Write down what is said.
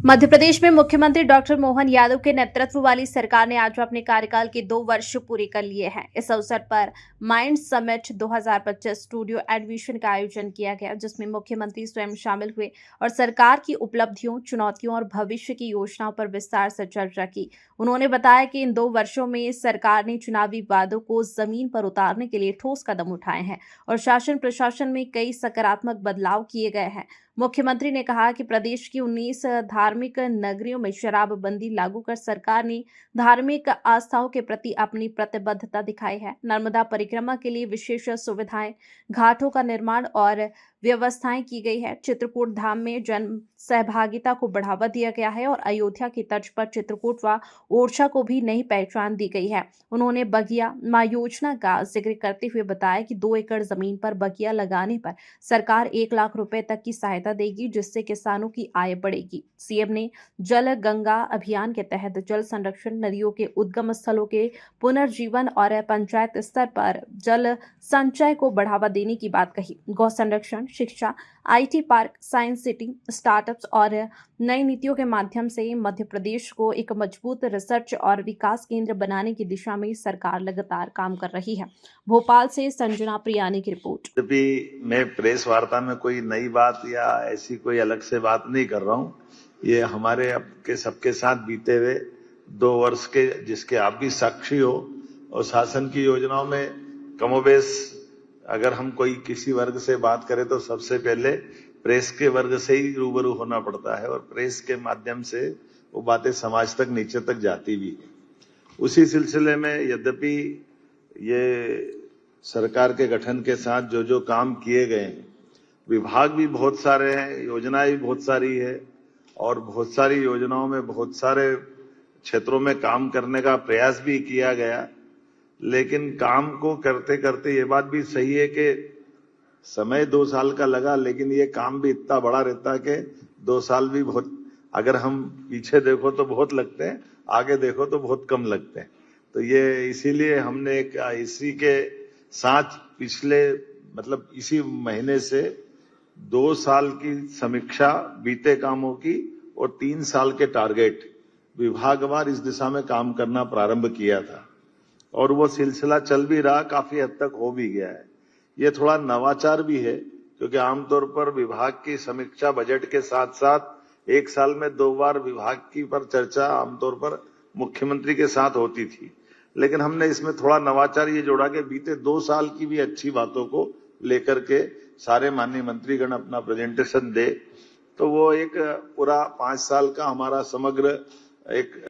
मध्य प्रदेश में मुख्यमंत्री डॉक्टर मोहन यादव के नेतृत्व वाली सरकार ने आज अपने कार्यकाल के 2 वर्ष पूरे कर लिए हैं। इस अवसर पर माइंड समिट 2025 स्टूडियो एडमिशन का आयोजन किया गया, जिसमें मुख्यमंत्री स्वयं शामिल हुए और सरकार की उपलब्धियों, चुनौतियों और भविष्य की योजनाओं पर विस्तार से चर्चा की। उन्होंने बताया कि इन 2 वर्षों में सरकार ने चुनावी वादों को जमीन पर उतारने के लिए ठोस कदम उठाए हैं और शासन प्रशासन में कई सकारात्मक बदलाव किए गए हैं। मुख्यमंत्री ने कहा कि प्रदेश की 19 धार्मिक नगरियों में शराबबंदी लागू कर सरकार ने धार्मिक आस्थाओं के प्रति अपनी प्रतिबद्धता दिखाई है। नर्मदा परिक्रमा के लिए विशेष सुविधाएं, घाटों का निर्माण और व्यवस्थाएं की गई है। चित्रकूट धाम में जन सहभागिता को बढ़ावा दिया गया है और अयोध्या की तर्ज पर चित्रकूट व ओरछा को भी नई पहचान दी गई है। उन्होंने बगिया मां योजना का जिक्र करते हुए बताया कि 2 एकड़ जमीन पर बगिया लगाने पर सरकार 1 लाख रुपए तक की सहायता देगी, जिससे किसानों की आय बढ़ेगी। सीएम ने जल गंगा अभियान के तहत जल संरक्षण, नदियों के उद्गम स्थलों के पुनर्जीवन और पंचायत स्तर पर जल संचय को बढ़ावा देने की बात कही। गौ संरक्षण, शिक्षा, IT park, science city, startups और नई नीतियों के माध्यम से मध्य प्रदेश को एक मजबूत रिसर्च और विकास केंद्र बनाने की दिशा में सरकार लगातार काम कर रही है। भोपाल से संजना प्रियानी की रिपोर्ट। अभी मैं प्रेस वार्ता में कोई नई बात या ऐसी कोई अलग से बात नहीं कर रहा हूं। ये हमारे आपके सबके साथ बीते हुए 2 वर्ष के, जिसके आप भी साक्षी हो, और शासन की योजनाओं में कमोबेश अगर हम कोई किसी वर्ग से बात करें तो सबसे पहले प्रेस के वर्ग से ही रूबरू होना पड़ता है और प्रेस के माध्यम से वो बातें समाज तक, नीचे तक जाती भी है। उसी सिलसिले में यद्यपि ये सरकार के गठन के साथ जो जो काम किए गए हैं, विभाग भी बहुत सारे हैं, योजनाएं भी बहुत सारी है और बहुत सारी योजनाओं में बहुत सारे क्षेत्रों में काम करने का प्रयास भी किया गया। लेकिन काम को करते करते ये बात भी सही है कि समय 2 साल का लगा, लेकिन ये काम भी इतना बड़ा रहता है कि 2 साल भी बहुत, अगर हम पीछे देखो तो बहुत लगते हैं, आगे देखो तो बहुत कम लगते हैं। तो ये इसीलिए हमने इसी के साथ पिछले इसी महीने से 2 साल की समीक्षा बीते कामों की और 3 साल के टारगेट विभागवार इस दिशा में काम करना प्रारंभ किया था और वो सिलसिला चल भी रहा, काफी हद तक हो भी गया है। ये थोड़ा नवाचार भी है क्योंकि आमतौर पर विभाग की समीक्षा बजट के साथ साथ 1 साल में 2 बार विभाग की पर चर्चा आमतौर पर मुख्यमंत्री के साथ होती थी, लेकिन हमने इसमें थोड़ा नवाचार ये जोड़ा कि बीते 2 साल की भी अच्छी बातों को लेकर के सारे माननीय मंत्रीगण अपना प्रेजेंटेशन दे, तो वो एक पूरा 5 साल का हमारा समग्र एक